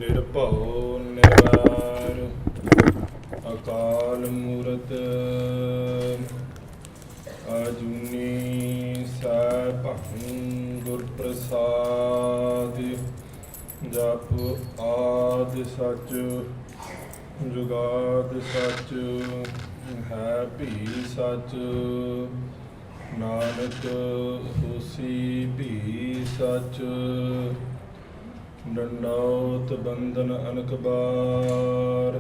ਨਿਰਭਉ ਨਿਰਵੈਰ ਅਕਾਲ ਮੂਰਤ ਅਜੂਨੀ ਸੈਭੰ ਗੁਰ ਪ੍ਰਸਾਦਿ। ਜਪ ਆਦਿ ਸਚ ਜੁਗਾਦਿ ਸਚ ਹੈ ਭੀ ਸਚ। ਨਾਨਕ ਹੋਸੀ ਭੀ ਸਚ। ਡੰਡੌਤ ਬੰਦਨ ਅਨਕ ਬਾਰ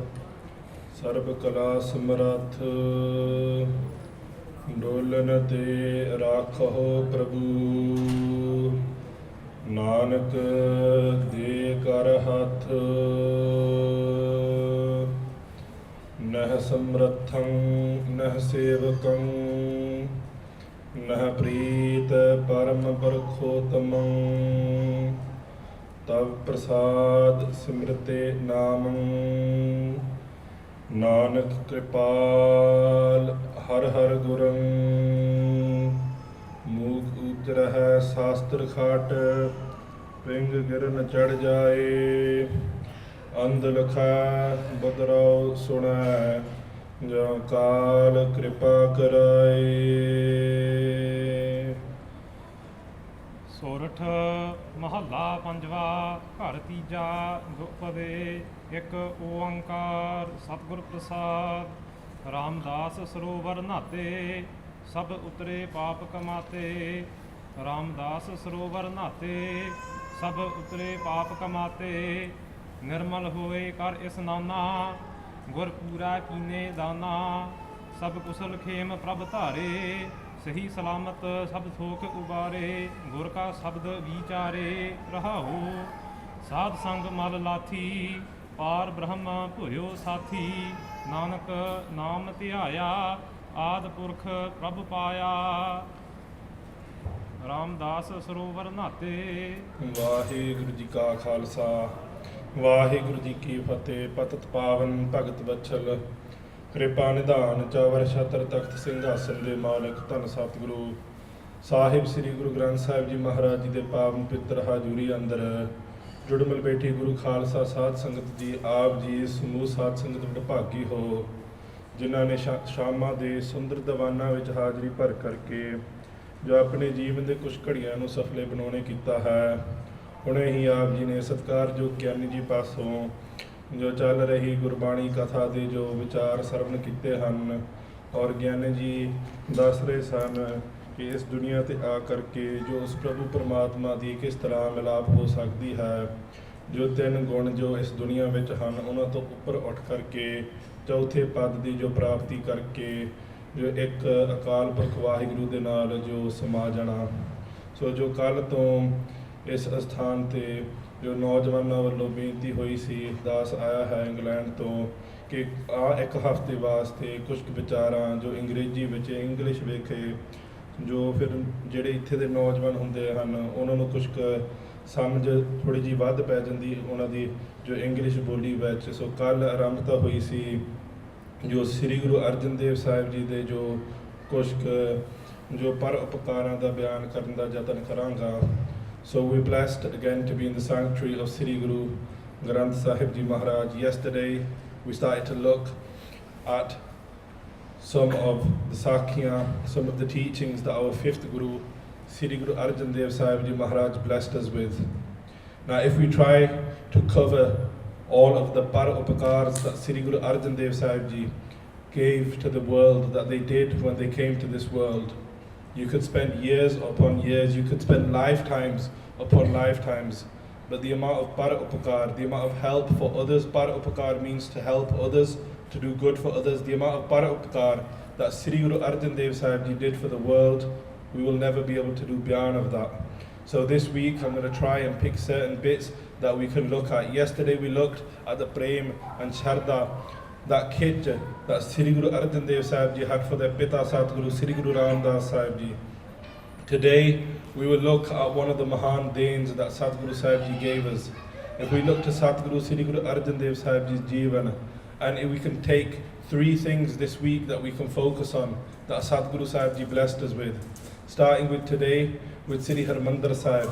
ਸਰਬ ਕਲਾ ਸਮਰੱਥ। ਡੋਲਨ ਤੇ ਰਾਖਹੁ ਪ੍ਰਭੂ ਨਾਨਕ ਦੇ ਕਰ ਹੱਥ। ਨਹਿ ਸਮਰੱਥੰ ਨਹਿ ਸੇਵਕੰ ਨਹਿ ਪ੍ਰੀਤ ਪਰਮ ਬਰਖੋਤਮੰ। ਤਵ ਪ੍ਰਸਾਦ ਸਿਮਰਤੇ ਨਾਮੰ ਨਾਨਕ ਕਿਰਪਾਲ ਹਰਿ ਹਰਿ ਗੁਰੰ। ਮੂਕ ਉਜਰਹਿ ਸ਼ਾਸਤਰ ਖਾਟ ਪਿੰਗ ਗਿਰਨ ਚੜ ਜਾਏ। ਅੰਧ ਲਖੈ ਬਦਰਉ ਸੁਣੈ ਜੋ ਕਾਲ ਕਿਰਪਾ ਕਰਾਏ। ਸੋਰਠ ਮਹੱਲਾ ਪੰਜਵਾ ਘਰ ਤੀਜਾ ਦੁਪਦੇ ਇੱਕ ਓੰਕਾਰ ਸਤਿਗੁਰ ਪ੍ਰਸਾਦ। ਰਾਮਦਾਸ ਸਰੋਵਰ ਨਹਾਤੇ ਸਭ ਉਤਰੇ ਪਾਪ ਕਮਾਤੇ। ਰਾਮਦਾਸ ਸਰੋਵਰ ਨਹਾਤੇ ਸਭ ਉਤਰੇ ਪਾਪ ਕਮਾਤੇ। ਨਿਰਮਲ ਹੋਏ ਕਰ ਇਸਨਾਨਾ ਗੁਰ ਪੂਰਾ ਕੀਨੇ ਦਾਨਾ। ਸਭ ਕੁਸਲ ਖੇਮ ਪ੍ਰਭ ਧਾਰੇ ਸਹੀ ਸਲਾਮਤ ਸਭ ਥੋਕ ਉਬਾਰੇ। ਗੁਰ ਕਾ ਸ਼ਬਦ ਵਿਚਾਰੇ ਰਹਾਉ ਸਾਧ ਸੰਗ ਮਲ ਲਾਥੀ। ਪਾਰ ਬ੍ਰਹਮ ਭੁਇਓ ਸਾਥੀ ਨਾਨਕ ਨਾਮ ਧਿਆਇਆ। ਆਦਿ ਪੁਰਖ ਪ੍ਰਭ ਪਾਇਆ। ਰਾਮਦਾਸ ਸਰੋਵਰ ਨਹਾਤੇ। ਵਾਹਿਗੁਰੂ ਜੀ ਕਾ ਖਾਲਸਾ ਵਾਹਿਗੁਰੂ ਜੀ ਕੀ ਫਤਿਹ। ਪਤਿਤ ਪਾਵਨ ਭਗਤ ਵਛਲ ਕਿਰਪਾ ਨਿਧਾਨ ਚਵਰ ਛਤਰ ਤਖਤ ਸਿੰਘਾਸਨ ਦੇ ਮਾਲਕ ਧੰਨ ਸਤਿਗੁਰੂ ਸਾਹਿਬ ਸ੍ਰੀ ਗੁਰੂ ਗ੍ਰੰਥ ਸਾਹਿਬ ਜੀ ਮਹਾਰਾਜ ਜੀ ਦੇ ਪਾਵਨ ਪਿੱਤਰ ਹਾਜ਼ੂਰੀ ਅੰਦਰ ਜੁੜਮਲ ਬੈਠੀ ਗੁਰੂ ਖਾਲਸਾ ਸਾਧ ਸੰਗਤ ਜੀ ਆਪ ਜੀ ਸਮੂਹ ਸਾਧ ਸੰਗਤ ਵਡਭਾਗੀ ਹੋ ਜਿਨ੍ਹਾਂ ਨੇ ਸ਼ਾਮਾਂ ਦੇ ਸੁੰਦਰ ਦੀਵਾਨਾਂ ਵਿੱਚ ਹਾਜ਼ਰੀ ਭਰ ਕਰਕੇ ਜੋ ਆਪਣੇ ਜੀਵਨ ਦੇ ਕੁਝ ਘੜੀਆਂ ਨੂੰ ਸਫਲੇ ਬਣਾਉਣੇ ਕੀਤਾ ਹੈ। ਹੁਣੇ ਹੀ ਆਪ ਜੀ ਨੇ ਸਤਿਕਾਰਯੋਗ ਗਿਆਨੀ ਜੀ ਪਾਸੋਂ ਜੋ ਚੱਲ ਰਹੀ ਗੁਰਬਾਣੀ ਕਥਾ ਦੇ ਜੋ ਵਿਚਾਰ ਸਰਵਣ ਕੀਤੇ ਹਨ ਔਰ ਗਿਆਨੀ ਜੀ ਦੱਸ ਰਹੇ ਸਨ ਕਿ ਇਸ ਦੁਨੀਆ 'ਤੇ ਆ ਕਰਕੇ ਜੋ ਉਸ ਪ੍ਰਭੂ ਪਰਮਾਤਮਾ ਦੀ ਕਿਸ ਤਰ੍ਹਾਂ ਮਿਲਾਪ ਹੋ ਸਕਦੀ ਹੈ। ਜੋ ਤਿੰਨ ਗੁਣ ਜੋ ਇਸ ਦੁਨੀਆ ਵਿੱਚ ਹਨ ਉਹਨਾਂ ਤੋਂ ਉੱਪਰ ਉੱਠ ਕਰਕੇ ਚੌਥੇ ਪਦ ਦੀ ਜੋ ਪ੍ਰਾਪਤੀ ਕਰਕੇ ਜੋ ਇੱਕ ਅਕਾਲ ਪੁਰਖ ਵਾਹਿਗੁਰੂ ਦੇ ਨਾਲ ਜੋ ਸਮਾ ਜਾਣਾ। ਸੋ ਜੋ ਕੱਲ੍ਹ ਤੋਂ ਇਸ ਅਸਥਾਨ 'ਤੇ ਜੋ ਨੌਜਵਾਨਾਂ ਵੱਲੋਂ ਬੇਨਤੀ ਹੋਈ ਸੀ, ਦਾਸ ਆਇਆ ਹੈ ਇੰਗਲੈਂਡ ਤੋਂ ਕਿ ਇੱਕ ਹਫ਼ਤੇ ਵਾਸਤੇ ਕੁਝ ਵਿਚਾਰਾਂ ਜੋ ਅੰਗਰੇਜ਼ੀ ਵਿੱਚ ਇੰਗਲਿਸ਼ ਵੇਖੇ ਜੋ ਫਿਰ ਜਿਹੜੇ ਇੱਥੇ ਦੇ ਨੌਜਵਾਨ ਹੁੰਦੇ ਹਨ ਉਹਨਾਂ ਨੂੰ ਕੁਝ ਸਮਝ ਥੋੜ੍ਹੀ ਜਿਹੀ ਵੱਧ ਪੈ ਜਾਂਦੀ ਉਹਨਾਂ ਦੀ ਜੋ ਇੰਗਲਿਸ਼ ਬੋਲੀ ਵਿੱਚ। ਸੋ ਕੱਲ੍ਹ ਆਰੰਭਤਾ ਹੋਈ ਸੀ ਜੋ ਸ੍ਰੀ ਗੁਰੂ ਅਰਜਨ ਦੇਵ ਸਾਹਿਬ ਜੀ ਦੇ ਜੋ ਕੁਝ ਜੋ ਪਰ ਉਪਕਾਰਾਂ ਦਾ ਬਿਆਨ ਕਰਨ ਦਾ ਯਤਨ ਕਰਾਂਗਾ। So we're blessed again to be in the sanctuary of Sri Guru Granth Sahib Ji Maharaj. Yesterday we started to look at some of the Sakhiyan, some of the teachings that our fifth Guru Sri Guru Arjan Dev Sahib Ji Maharaj blessed us with. Now if we try to cover all of the para-upakars that Sri Guru Arjan Dev Sahib Ji gave to the world, that they did when they came to this world, you could spend years upon years, you could spend lifetimes upon lifetimes. But the amount of para-upakar, the amount of help for others, para-upakar means to help others, to do good for others. The amount of para-upakar that Sri Guru Arjan Dev Sahib Ji did for the world, we will never be able to do beyond of that. So this week I'm going to try and pick certain bits that we can look at. Yesterday we looked at the Prem and Sharda, that kit that Sri Guru Arjan Dev Sahib Ji had for their Pita Satguru Sri Guru Ram Das Sahib Ji. Today we will look at one of the Mahan Dains that Satguru Sahib Ji gave us. If we look to Satguru Sri Guru Arjan Dev Sahib Ji's Jeevan, and if we can take 3 things this week that we can focus on that Satguru Sahib Ji blessed us with. Starting with today with Sri Harmandir Sahib.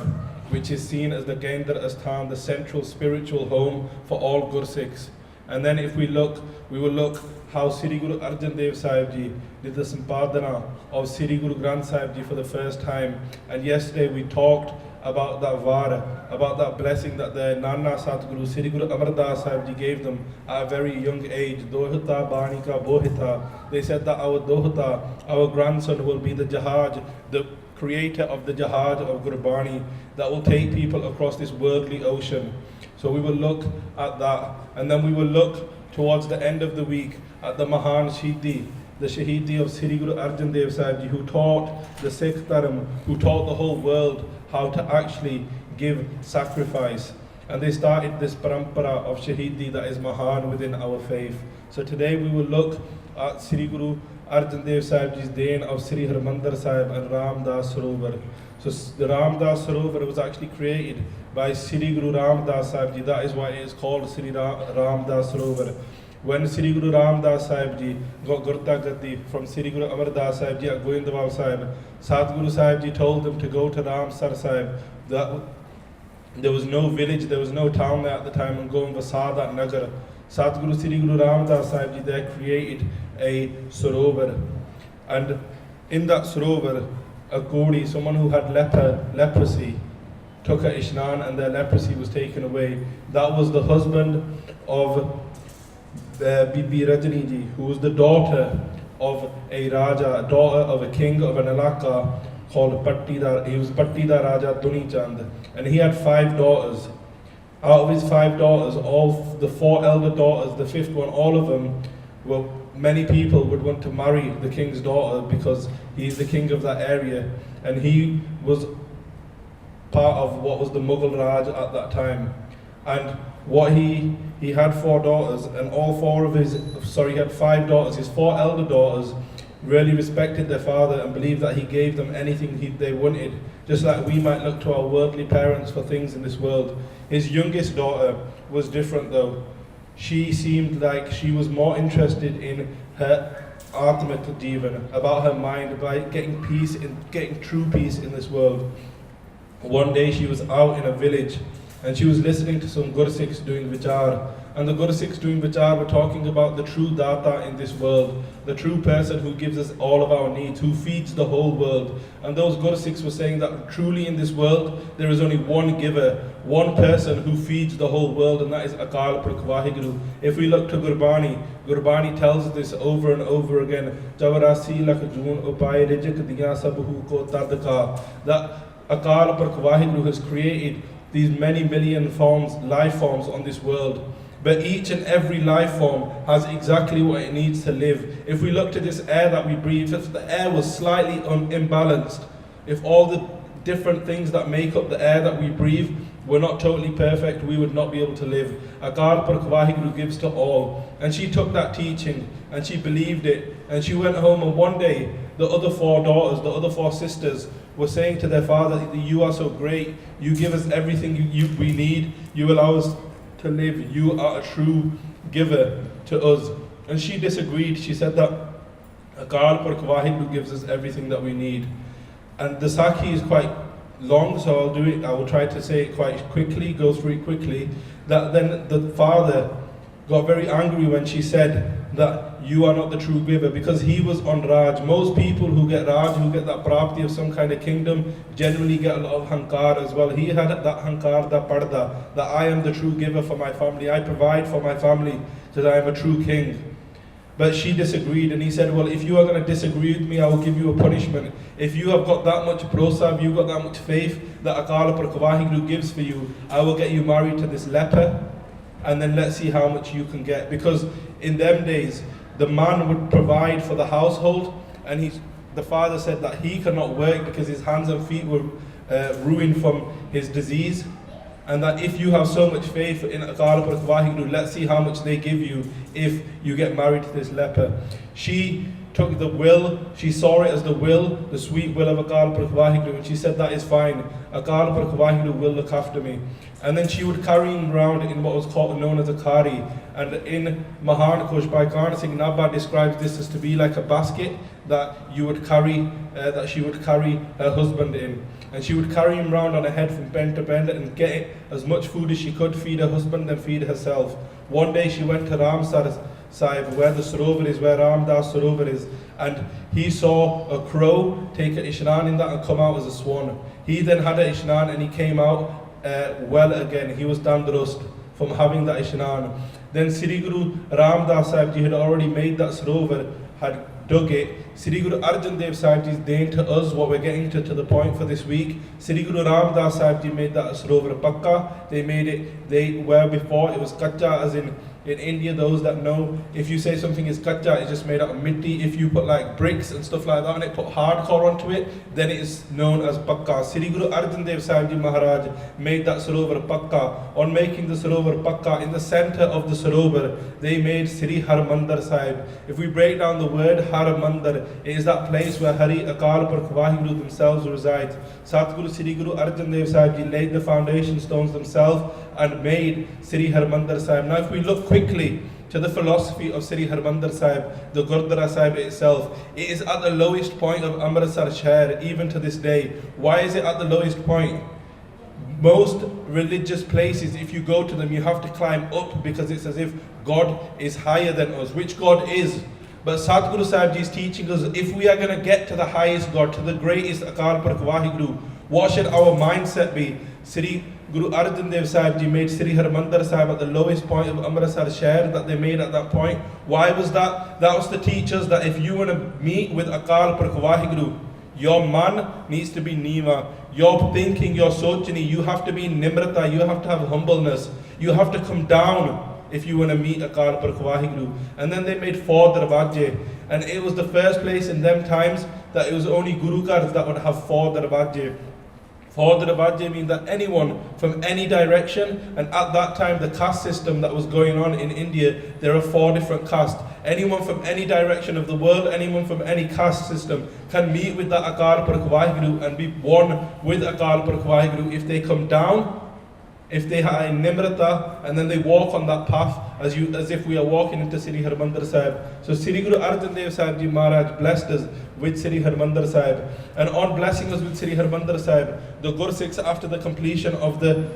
which is seen as the Kendra Asthan, the central spiritual home for all Gursikhs. And then if we look, we will look how Sri Guru Arjan Dev Sahib Ji did the Sampadana of Sri Guru Granth Sahib Ji for the first time. And yesterday we talked about that vara, about that blessing that their Nana Satguru Sri Guru Amar Das Sahib Ji gave them at a very young age. Dohita Banika Bohita. They said that our Dohita, our grandson, will be the Jahaj, the creator of the Jahaj of Gurbani that will take people across this worldly ocean. So we will look at that, and then we will look towards the end of the week at the Mahan Shahidi, the Shahidi of Sri Guru Arjan Dev Sahib Ji, who taught the Sikh Dharma, who taught the whole world how to actually give sacrifice. And they started this parampara of Shahidi that is Mahan within our faith. So today we will look at Sri Guru Arjan Dev Sahib Ji's Dain of Sri Harmandir Sahib and Ram Das Sarovar. So the Ram Das Sarovar was actually created by Sri Guru Ram Das Sahib Ji. That is why it is called Sri Ram Das Sarovar. When Sri Guru Ram Das Sahib Ji got Gurta Gati from Sri Guru Amar Das Sahib Ji at Goindwal Sahib, Sadguru Sahib Ji told them to go to Ramsar Sahib. That there was no village, there was no town there at the time, and go and Vasad at Nagar. Sadguru Sri Guru Ram Das Sahib Ji there created a Sarovar. And in that Sarovar, a Gori, someone who had leprosy, took a Ishnan and their leprosy was taken away. That was the husband of Bibi Rajani Ji, who was the daughter of a Raja, daughter of a king of an Alaka called Pattidar. He was Pattidar Raja Duni Chand, and he had 5 daughters. Out of his 5 daughters, all the 4 elder daughters, the 5th one, all of them were, many people would want to marry the king's daughter because he's the king of that area, and he was part of what was the Mughal Raj at that time. And what he had 4 daughters, and all 4 of his, he had 5 daughters. His 4 elder daughters really respected their father and believed that he gave them anything they wanted, just like we might look to our worldly parents for things in this world. His youngest daughter was different though. She seemed like she was more interested in her Atmat Jivan, about her mind, about getting peace, getting true peace in this world. One day she was out in a village and she was listening to some Gursikhs doing vichar. And the Gursikhs doing vichar were talking about the true Data in this world, the true person who gives us all of our needs, who feeds the whole world. And those Gursikhs were saying that truly in this world, there is only one giver, one person who feeds the whole world, and that is Akal Purkh Vaheguru. If we look to Gurbani, Gurbani tells us this over and over again, Jawarasi lakh joon upaye rijik diyan sabhu ko tadka, that Akal Purkh Vaheguru has created these many million forms, life forms on this world. But each and every life form has exactly what it needs to live. If we look to this air that we breathe, if the air was slightly imbalanced, if all the different things that make up the air that we breathe were not totally perfect, we would not be able to live. Akal Purkh Vaheguru gives to all. And she took that teaching and she believed it. And she went home, and one day the other 4 daughters, the other 4 sisters were saying to their father, you are so great, you give us everything we need, you allow us to live, you are a true giver to us. And she disagreed. She said that Akal Purkh Vaheguru gives us everything that we need. And the Sakhi is quite long, so I will try to say it quite quickly, go through it quickly. That then the father got very angry when she said that you are not the true giver, because he was on Raj. Most people who get Raj, who get that prapti of some kind of kingdom, generally get a lot of hankar as well. He had that hankar, that parda, that I am the true giver for my family, I provide for my family, because I am a true king. But she disagreed, and he said, well, if you are going to disagree with me, I will give you a punishment. If you have got that much prosab, you've got that much faith that Akal Purkh Vaheguru gives for you, I will get you married to this leper, and then let's see how much you can get. Because in them days, the man would provide for the household, and the father said that he cannot work because his hands and feet were ruined from his disease, and that if you have so much faith in Akal Purkh Vaheguru, let's see how much they give you if you get married to this leper. She took the will, she saw it as the will, the sweet will of Akal Purkh Vaheguru, and she said that is fine, Akal Purkh Vaheguru will look after me. And then she would carry him around in what was known as a kari. And in Mahan Kosh, Bhai Karn Singh Nabha describes this as to be like a basket that you would carry, that she would carry her husband in. and she would carry him round on her head from bend to bend and get as much food as she could, feed her husband and feed herself. One day she went to Raam Sahib, where the Sarovar is, where Ram Das Sarovar is, and he saw a crow take a ishnan in that and come out as a swan. He then had a ishnan and he came out well again. He was dandrust from having that ishnan. Then Sri Guru Ram Das Sahib Ji had already made that Sarovar, had dug it. Sri Guru Arjan Dev Sahib Ji is saying to us what we're getting to the point for this week. Sri Guru Ram Das Sahib Ji made that Sarovar Pakka. They made it, where before it was Kacha, as in India, those that know, if you say something is kacha, it's just made out of mitti. If you put like bricks and stuff like that and it put hardcore onto it, then it is known as pakka. Sri Guru Arjan Dev Sahib Ji Maharaj made that Sarovar pakka. On making the Sarovar pakka, in the center of the Sarovar, they made Sri Harmandir Sahib. If we break down the word Harmandir, it is that place where Hari Akal Purkh Vaheguru themselves reside. Satguru Sri Guru Arjan Dev Sahib Ji laid the foundation stones themselves and made Sri Harmandir Sahib. Now if we look quickly to the philosophy of Sri Harmandir Sahib, the Gurdwara Sahib itself, it is at the lowest point of Amritsar Shahr even to this day. Why is it at the lowest point? Most religious places, if you go to them, you have to climb up because it's as if God is higher than us, which God is. But Satguru Sahib Ji is teaching us, if we are going to get to the highest God, to the greatest Akal Purkh Vaheguru, what should our mindset be? Sri Guru Arjan Dev Sahib Ji made Sri Harmandir Sahib at the lowest point of Amritsar Shahr that they made at that point. Why was that? That was to teach us that if you want to meet with Akal Purkh Vaheguru, your man needs to be Nima. Your thinking, your sochani, you have to be Nimrata, you have to have humbleness. You have to come down if you want to meet Akal Purkh Vaheguru. And then they made 4 darwaje. And it was the first place in them times that it was only Guru Ghars that would have 4 darwaje. 4 darwaje mean that anyone from any direction, and at that time the caste system that was going on in India, there are 4 different castes. Anyone from any direction of the world, anyone from any caste system can meet with the Akal Purkh Vaheguru and be one with Akal Purkh Vaheguru if they come down, if they are in Nimrata, and then they walk on that path as if we are walking into Sri Harmandir Sahib. So Sri Guru Arjan Dev Sahib Ji Maharaj blessed us with Sri Harmandir Sahib. And on blessing us with Sri Harmandir Sahib, the Gursikhs, after the completion of the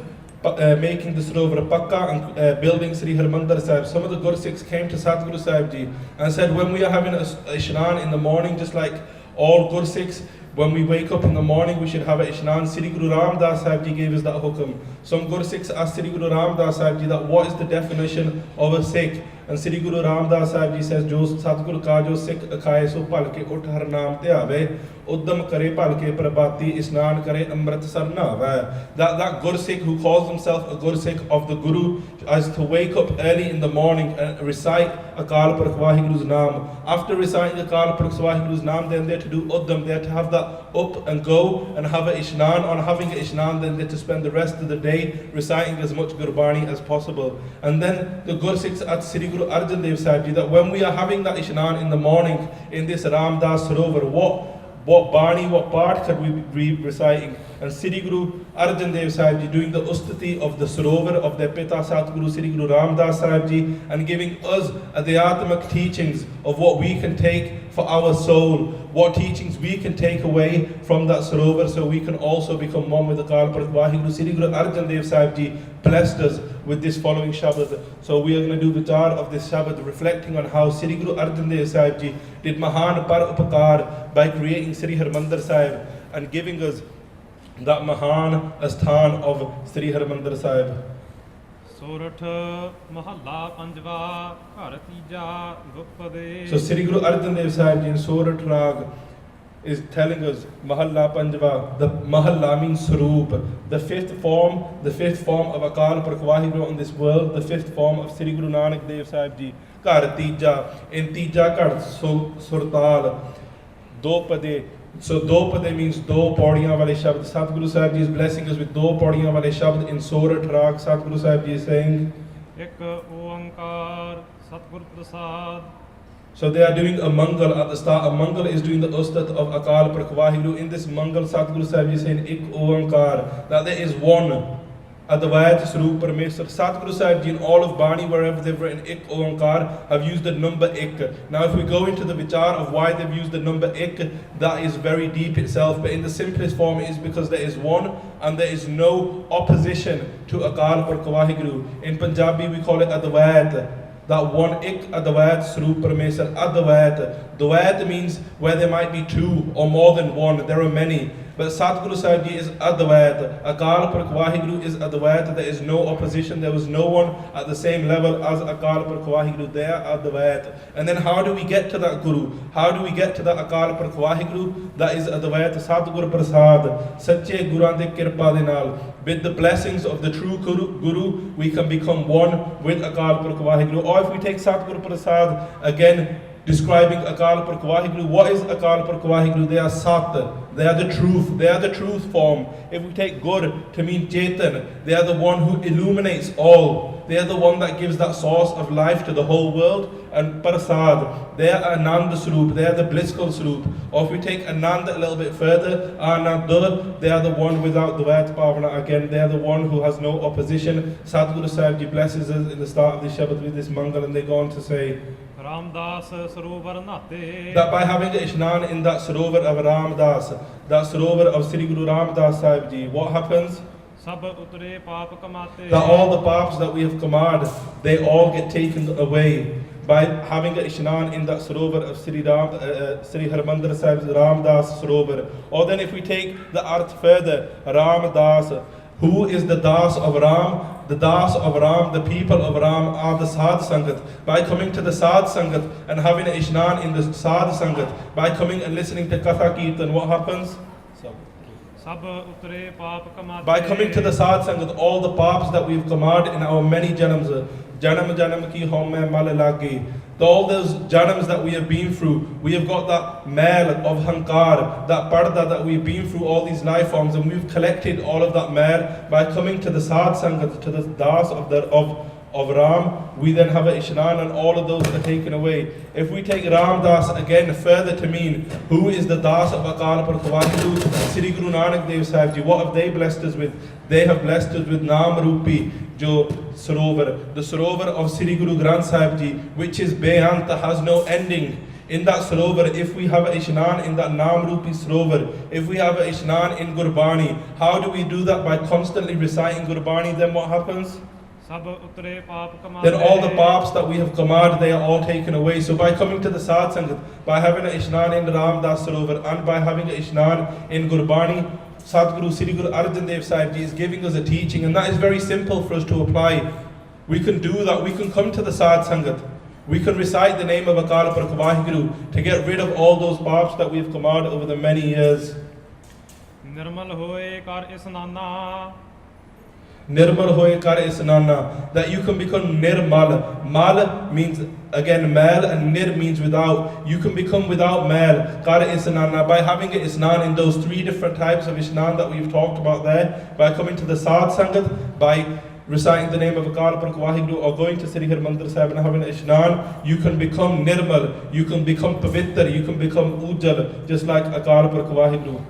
making the Sarovar Pakka and building Sri Harmandir Sahib, some of the Gursikhs came to Satguru Sahib Ji and said, when we are having a Ishnan in the morning, just like all Gursikhs, when we wake up in the morning, we should have a Ishnan. Sri Guru Ram Das Sahib Ji gave us that hukum. Some Gursikhs asked Sri Guru Ram Das Sahib Ji that what is the definition of a Sikh? And Sri Guru Ram Das Sahib Ji says, Jo Satguru ka jo Sikh akhaye so pal ke ut har naam te aave, uddam kare pal ke prabhati isnan kare Amritsar na aave. That Gursikh who calls himself a Gursikh of the Guru has to wake up early in the morning and recite Akal Purkh Vaheguru's naam. After reciting Akal Purkh Vaheguru's naam, then they're to do uddam, they're to have that up and go and have a Ishnan. On having a Ishnan, then they're to spend the rest of the day reciting as much Gurbani as possible. And then the Gursikhs at Sri Guru Arjan Dev Sahib Ji, that when we are having that Ishnan in the morning in this Ram Das Sarovar, what Bani, what part could we be reciting? And Sri Guru Arjan Dev Sahib Ji doing the ustati of the Sarovar of their Pita Satguru Sri Guru Ram Das Sahib Ji, and giving us adhyatmic teachings of what we can take for our soul, what teachings we can take away from that Sarovar so we can also become one with the Akal Purkh Vaheguru. Sri Guru Arjan Dev Sahib Ji blessed us with this following Shabad. So we are going to do vichar of this Shabad, reflecting on how Sri Guru Arjan Dev Sahib Ji did Mahan Par Upakar by creating Sri Harmandir Sahib and giving us that Mahan Asthan of Sri Harmandir Sahib. Sorat Mahalla Panjva Ghar Tija Dukpade. So Sri Guru Arjan Dev Sahib Ji in Sorat Rag is telling us Mahalla Panjva. The Mahalla means Saroop, the fifth form of Akal Purkh Vaheguru on this world, the fifth form of Sri Guru Nanak Dev Sahib Ji. Ghar Tija, in Tija Ghar Surtal, Do Pade. So Do Pade means Do Paudhiyan Wale Shabd. Satguru Sahib Ji is blessing us with Do Paudhiyan Wale Shabd in Sorat Rag. Satguru Sahib Ji is saying, Ek Oankar Satgur Prasad. So they are doing a Mangal at the start. A Mangal is doing the Ustat of Akal Purkh Vaheguru. In this Mangal, Satguru Sahib Ji is saying, Ik Oankar, that there is one. Advait Sarup Parameswar. Satguru Sahib Ji in all of Bani, wherever they've written Ik Oankar, have used the number Ik. Now if we go into the vichar of why they've used the number Ik, that is very deep itself, but in the simplest form it is because there is one and there is no opposition to Akal Purkh Waheguru. In Punjabi we call it Advait. That one Ik Advait Sarup Parameswar. Advait. Dvait means where there might be two or more than one, there are many. But Satguru Sahib Ji is Advait. Akal Purkh Waheguru is Advait. There is no opposition. There was no one at the same level as Akal Purkh Waheguru. They are Advait. And then how do we get to that Guru? How do we get to that Akal Purkh Waheguru? That is Advait. Satguru Prasad. Sache Guran de Kirpa de Naal. With the blessings of the true Guru, we can become one with Akal Purkh Waheguru. Or if we take Satguru Prasad again, describing Akal Purkh Waheguru. What is Akal Purkh Waheguru? They are Sat. They are the truth. They are the truth form. If we take Gur to mean Chetan, they are the one who illuminates all. They are the one that gives that source of life to the whole world. And Prasad, they are Ananda Swarup. They are the blissful Swarup. Or if we take Ananda a little bit further, Ananda, they are the one without the Dvait Pavana. Again, they are the one who has no opposition. Sadhguru Sahib Ji blesses us in the start of the Shabad with this Mangal, and they go on to say, Raam Daas Sarovar Nate. That by having the Ishnan in that Sarovar of Raam Das, that Sarovar of Sri Guru Ram Das Sahib Ji, what happens? Sab utre paap kamate. That all the paps that we have commanded, they all get taken away. By having an Ishnan in that Sarovar of Sri Harmandir Sahib's Ram Das Sarovar. Or then if we take the Arth further, Ram Das, who is the Das of Ram? The Das of Ram, the people of Ram are the Sadh Sangat. By coming to the Sadh Sangat and having an Ishnan in the Sadh Sangat, by coming and listening to Katha Kirtan, what happens? Sab utre paap kamate. By coming to the Sadh Sangat, all the paps that we've commanded in our many janams, Janam Janam ki home mal lagi. All those janams that we have been through, we have got that mail of Hankar, that parda that we've been through all these life forms, and we've collected all of that mail by coming to the Sadh Sangat, to the Das of Ram. We then have a Ishnan, and all of those are taken away. If we take Ram Das again further to mean who is the Das of Akal Purkh Waheguru, Sri Guru Nanak Dev Sahib Ji, what have they blessed us with? They have blessed us with Naam Rupi Jo Sarovar, the Sarovar of Sri Guru Granth Sahib Ji, which is Beyant, that has no ending. In that Sarovar, if we have a Ishnan in that Naam Rupi Sarovar, if we have a Ishnan in Gurbani, how do we do that? By constantly reciting Gurbani. Then what happens? Sab utre paap kamate. Then all the paps that we have commanded, they are all taken away. So by coming to the Sadh Sangat, by having an Ishnan in Ram Das Sarovar, and by having an Ishnan in Gurbani, Sadhguru Sri Guru Arjan Dev Sahib Ji is giving us a teaching, and that is very simple for us to apply. We can do that. We can come to the Sadh Sangat. We can recite the name of Akal Purkh Waheguru to get rid of all those paps that we have commanded over the many years. Nirmal hoye kar isnana. Nirmal hoye kar isnana, that you can become nirmal. Mal means again mal, and nir means without. You can become without mal. Kar isnana, by having an isnan in those three different types of isnan that we've talked about there, by coming to the Sadh Sangat, by reciting the name of Akal Purkh Waheguru, or going to Sri Harmandir Sahib and having an ishnan, you can become nirmal, you can become pavitr, you can become ujjal, just like Akal Purkh Waheguru.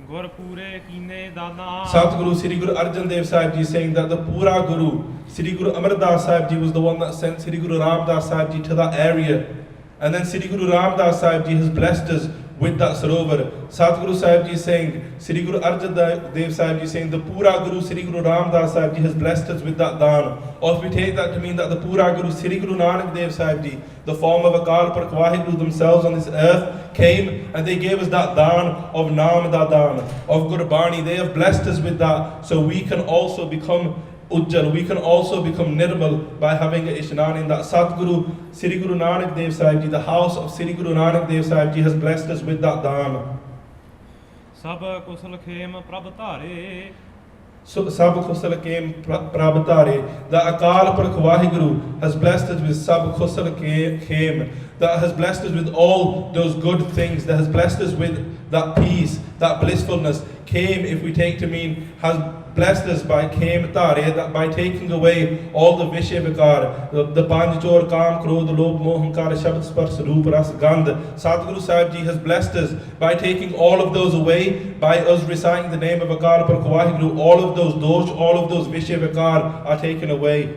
Gur pure kine dana. Satguru Sri Guru Arjan Dev Sahib Ji saying that the Pura Guru, Sri Guru Amar Das Sahib Ji, was the one that sent Sri Guru Ram Das Sahib Ji to that area. And then Sri Guru Ram Das Sahib Ji has blessed us with that Sarovar. Satguru Sahib Ji saying, Sri Guru Arjan Dev Sahib Ji saying, the Pura Guru Sri Guru Ram Das Sahib Ji has blessed us with that Dan. Or if we take that to mean that the Pura Guru Sri Guru Nanak Dev Sahib Ji, the form of Akal Purkh Waheguru themselves on this earth, came and they gave us that Dan of Naam Dadan, of Gurbani. They have blessed us with that, so we can also become Ujjal, we can also become Nirmal by having a Ishnan in that. Satguru Sri Guru Nanak Dev Sahib Ji, the house of Sri Guru Nanak Dev Sahib Ji, has blessed us with that Dan. Sab kusal khem prabh thare. Sab Khusal Khem Prabhatare, the Akal Purkh Waheguru has blessed us with Sab Khusal Khem, that has blessed us with all those good things, that has blessed us with that peace, that blissfulness, came, if we take to mean, has blessed us by came tare, that by taking away all the vishay vikar, the panj chor, kaam, krodh, lobh, moh, hankar, shabd, spars, roop, ras, gandh. Sadhguru Sahib Ji has blessed us by taking all of those away, by us reciting the name of Akal Purkh Waheguru. All of those dosh, all of those vishay vikar are taken away.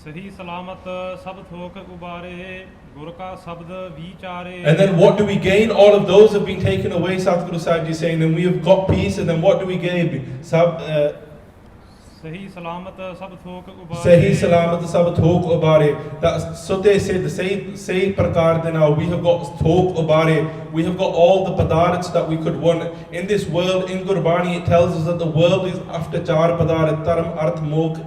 ਸਹੀ ਸਲਾਮਤ ਸਭ ਥੋਕ ਉਬਾਰੇ ਗੁਰ ਕਾ ਸ਼ਬਦ ਵਿਚਾਰੇ And then what do we gain? All of those have been taken away, Sadhguru Sahib Ji saying, and we have got peace, and then what do we gain? ਸਹੀ ਸਲਾਮਤ ਸਭ ਥੋਕ ਉਬਾਰੇ Sahi salamat sab thok obare. That's so they say the same prakar de now. We have got thok obare. We have got all the padarths that we could want in this world. In Gurbani it tells us that the world is after char padarth, taram arth mok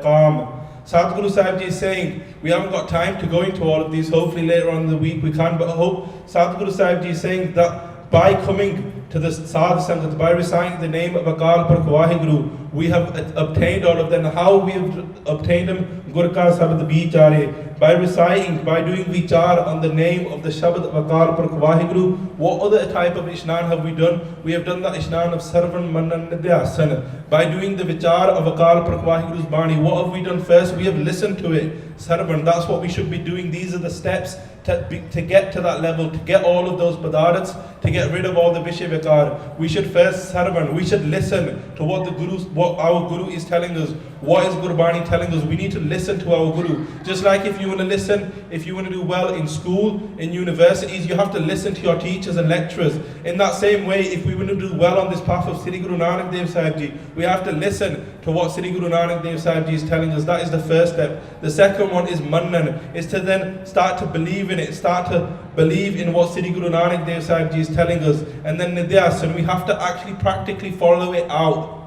kaam. Sadhguru Sahib Ji is saying, we haven't got time to go into all of these. Hopefully later on in the week we can, but I hope Sadhguru Sahib Ji is saying that by coming to the Sadh Sangat, by reciting the name of Akal Purkh Waheguru, we have obtained all of them. How we have obtained them? Gurka Sabad Vichare. By reciting, by doing vichar on the name of the Shabad of Akal Purkh Waheguru. What other type of Ishnan have we done? We have done the Ishnan of Sarvan Manan Nidhyasan. By doing the vichar of Akal Purkh Waheguru's Bani, what have we done first? We have listened to it. Sarvan, that's what we should be doing. These are the steps to get to that level, to get all of those padarths, to get rid of all the vishay vikar. We should first sarvan, we should listen to what our Guru is telling us. What is Gurbani telling us? We need to listen to our Guru. Just like if you want to listen, if you want to do well in school, in universities, you have to listen to your teachers and lecturers. In that same way, if we want to do well on this path of Sri Guru Nanak Dev Sahib Ji, we have to listen to what Sri Guru Nanak Dev Sahib Ji is telling us. That is the first step. The second one is mannan, is to then start to believe in it, start to believe in what Sri Guru Nanak Dev Sahib Ji is telling us. And then nidhyasan, we have to actually practically follow it out.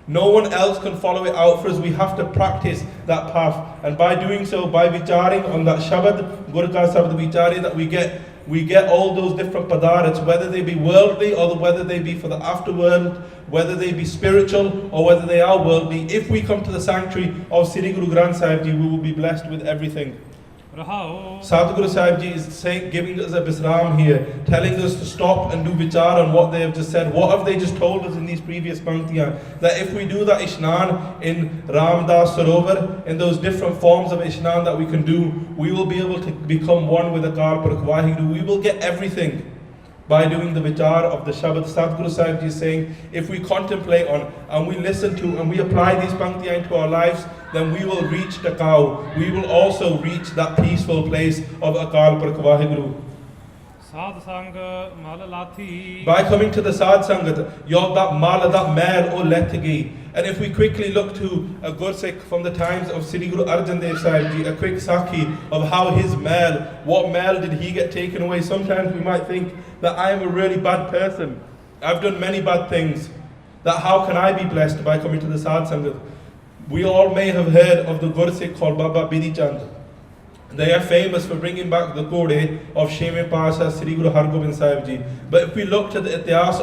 No one else can follow it out for us. We have to practice that path. And by doing so, by vicharing on that Shabad, Gurka Sabad Vichari, that we get all those different padarths, whether they be worldly or whether they be for the afterworld, whether they be spiritual or whether they are worldly. If we come to the sanctuary of Sri Guru Granth Sahib Ji, we will be blessed with everything. Sadhguru Sahib Ji is saying, giving us a bisram here, telling us to stop and do vichar on what they have just said. What have they just told us in these previous panktiyan? That if we do that Ishnan in Raam, Daas, Sarovar, in those different forms of Ishnan that we can do, we will be able to become one with Akal Purkh Waheguru. We will get everything by doing the vichar of the Shabad. Sadhguru Sahib Ji is saying, if we contemplate on and we listen to and we apply these panktiyan into our lives, then we will reach Takao. We will also reach that peaceful place of Akal Purkh Waheguru. Sadh Sang Mal Lathi. By coming to the Sadh Sangat, your that mal, that mer o letigi. And if we quickly look to a Gursikh from the times of Sri Guru Arjan Dev Sahib Ji, a quick sakhi of how his mel, what mel did he get taken away? Sometimes we might think that I am a really bad person. I've done many bad things. That how can I be blessed by coming to the Sadh Sangat? We all may have heard of the Gursikh called Baba Bidhi Chand. They are famous for bringing back the Gode of Sheme Pasha Sri Guru Hargobind Sahib Ji. But if we look to the Ityas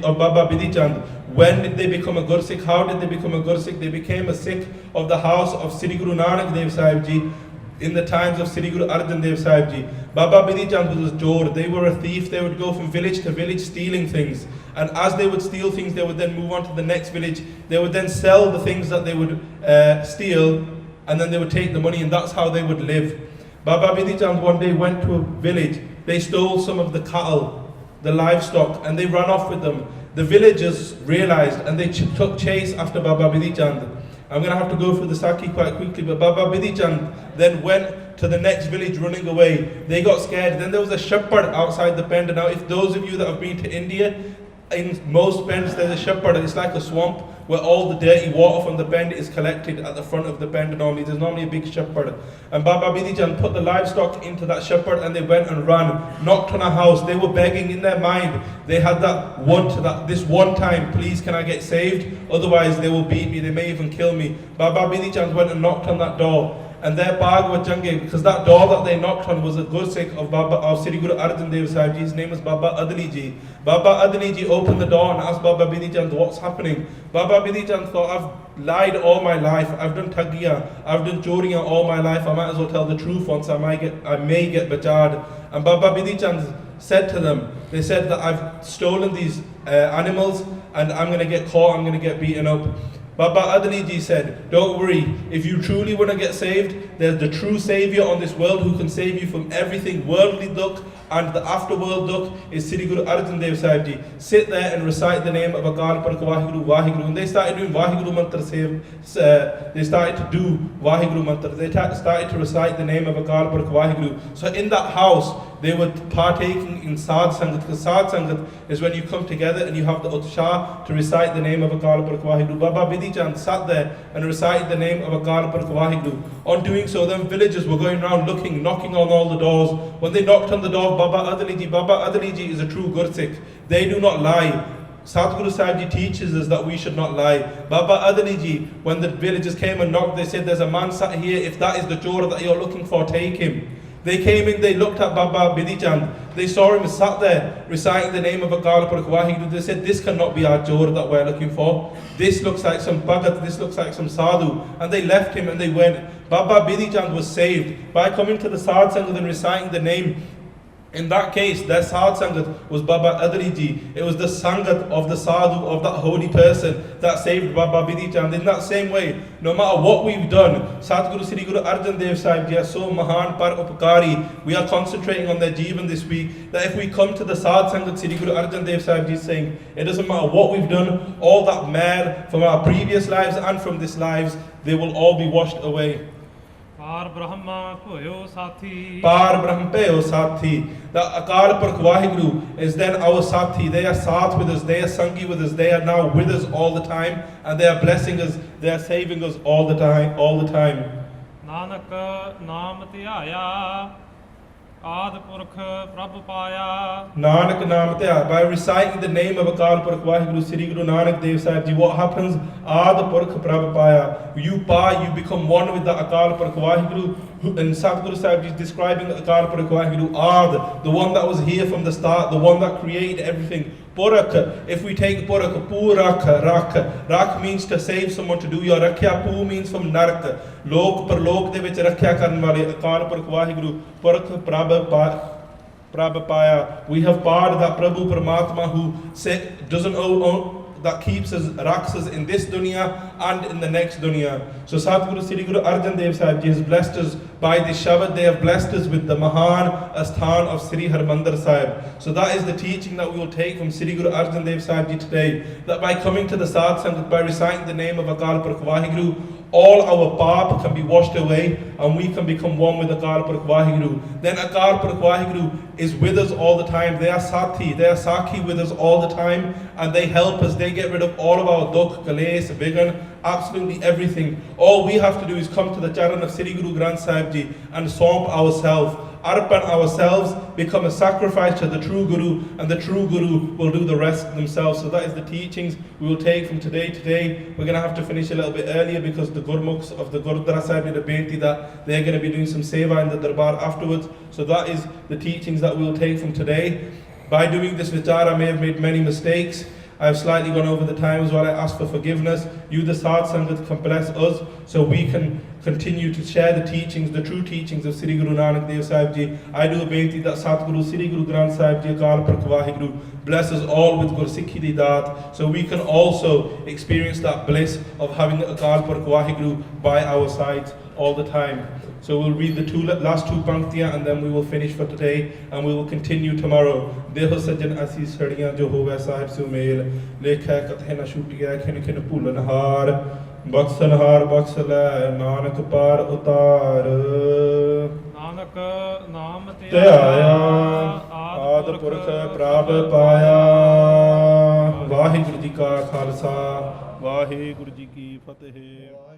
of Baba Bidhi Chand, when did they become a Gursikh? How did they become a Gursikh? They became a Sikh of the house of Sri Guru Nanak Dev Sahib Ji in the times of Sri Guru Arjan Dev Sahib Ji. Baba Bidhi Chand was a Jor. They were a thief. They would go from village to village stealing things. And as they would steal things, they would then move on to the next village. They would then sell the things that they would steal, and then they would take the money, and that's how they would live. Baba Bidhi Chand one day went to a village. They stole some of the cattle, the livestock, and they ran off with them. The villagers realized, and they took chase after Baba Bidhi Chand. I'm going to have to go through the Saki quite quickly, but Baba Bidhi Chand then went to the next village running away. They got scared. Then there was a shepherd outside the penda. Now, if those of you that have been to India, in most pens there's a shepherd. It's like a swamp where all the dirty water from the pend is collected at the front of the pend. Normally, there's normally a big shepherd. And Baba Bidhi Chand put the livestock into that shepherd, and they went and ran, knocked on a house. They were begging in their mind. They had this one time, please can I get saved? Otherwise they will beat me, they may even kill me. Baba Bidhi Chand went and knocked on that door. and their Pag were Change, because that door that they knocked on was a Gursikh of Sri Guru Arjan Dev Sahib Ji. His name was Baba Adli Ji. Baba Adli Ji opened the door and asked Baba Bidhi Chand, what's happening? Baba Bidhi Chand thought, I've lied all my life, I've done Thagiya, I've done Choriya all my life, I might as well tell the truth once, I may get bachad. And Baba Bidhi Chand said to them, they said that I've stolen these animals and I'm going to get caught, I'm going to get beaten up. Baba Adli Ji said, don't worry, if you truly want to get saved, there's the true saviour on this world who can save you from everything worldly dukkh, and the afterworld dukkh is Sri Guru Arjan Dev Sahib Ji. Sit there and recite the name of Akal Purkh Vaheguru Vaheguru. And they started doing Vaheguru Mantra they started to do Vaheguru Mantra. They started to recite the name of Akal Purkh Vaheguru. So in that house, they were partaking in Sad Sangat, because Sad Sangat is when you come together and you have the Utshah to recite the name of Akal Purkh Vaheguru. Baba Bidhi Chand sat there and recited the name of Akal Purkh Vaheguru. On doing so, then villagers were going around looking, knocking on all the doors. When they knocked on the door, Baba Adli Ji is a true Gursikh. They do not lie. Satguru Sahib Ji teaches us that we should not lie. Baba Adli Ji, when the villagers came and knocked, they said, there's a man sat here, if that is the Chor that you're looking for, take him. They came in, they looked at Baba Bidhi Chand, they saw him sat there reciting the name of Akal Purkh Vaheguru. They said, this cannot be our Chor that we're looking for. This looks like some Bhagat, this looks like some Sadhu. And they left him and they went. Baba Bidhi Chand was saved by coming to the Sad Sangat and reciting the name. In that case, their Sad Sangat was Baba Adli Ji. It was the Sangat of the Sadhu, of that holy person that saved Baba Bidhi Chand. In that same way, no matter what we've done, Satguru Sri Guru Arjan Dev Sahib Ji are so Mahan Par Upakari. We are concentrating on their Jeevan this week, that if we come to the Sad Sangat, Sri Guru Arjan Dev Sahib Ji is saying, it doesn't matter what we've done, all that mer from our previous lives and from this lives, they will all be washed away. Par Brahma Koyo Sathi. Par Brahm Peo Sathi. The Akal Purkh Vaheguru is then our Sathi. They are Sath with us, they are Sangi with us, they are now with us all the time, and they are blessing us, they are saving us all the time, Nanak Naam Tyaya Ad Purkh Prabh Paya. Nanak Naam Tyaya. By reciting the name of Akal Purkh Vaheguru Sri Guru Nanak Dev Sahib Ji, what happens? Ad Purkh Prabh Paya. You become one with the Akal Purkh Vaheguru. And Satguru Sahib Ji is describing Akal Purkh Vaheguru, Ad, the one that was here from the start, the one that created everything. Purakh, if we take Purakh, Purakh, Rakh. Rakh means to save someone, to do your Rakhya. Pu means from Nark. Lok Parlok de vich Rakhya karn wale Akal Purkh Vaheguru, Purakh Prabh Paya. We have barred that Prabhu Paramatma who doesn't own that keeps us, raks us in this dunya and in the next dunya. So Satguru Sri Guru Arjan Dev Sahib Ji has blessed us by this Shabad. They have blessed us with the Mahan Asthan of Sri Harmandir Sahib. So that is the teaching that we will take from Sri Guru Arjan Dev Sahib Ji today. That by coming to the Sad Sangat, by reciting the name of Akal Purkh Vaheguru, all our pap can be washed away and we can become one with Akal Purkh Vaheguru. Then Akal Purkh Vaheguru is with us all the time. They are Sathi, they are Sakhi with us all the time, and they help us. They get rid of all of our dukh, kales, vigan, absolutely everything. All we have to do is come to the charan of Sri Guru Granth Sahib Ji and somp ourselves, arpan ourselves, become a sacrifice to the true Guru, and the true Guru will do the rest themselves. So that is the teachings we will take from today. Today we're going to have to finish a little bit earlier because the Gurmukhs of the Gurdwara Sahib did a benti that they're going to be doing some seva in the Darbar afterwards. So that is the teachings that we will take from today. By doing this vichar, I may have made many mistakes. I have slightly gone over the time as well. I ask for forgiveness. You, the Sad Sangat, can bless us so we can continue to share the teachings, the true teachings of Sri Guru Nanak Dev Sahib Ji. I do a benti that Satguru Sri Guru Granth Sahib Ji Akal Purkh Vaheguru bless us all with Gursikhi Di Daat, so we can also experience that bliss of having Akal Purkh Vaheguru by our sides all the time. So we'll read the last two panktiyan and then we will finish for today and we will continue tomorrow. Deho Sajjan Asi Sadiyan Jo Hove Sahib Sumel Lekha Kathe Na Shutiya Khin Khin Pulan Har Baksan Har Baksala Nanak Par Utar Nanak Naam Tyaya Ad Purkh Prabh Paya. Vaheguru Ji Ka Khalsa, Vaheguru Ji Ki Fateh.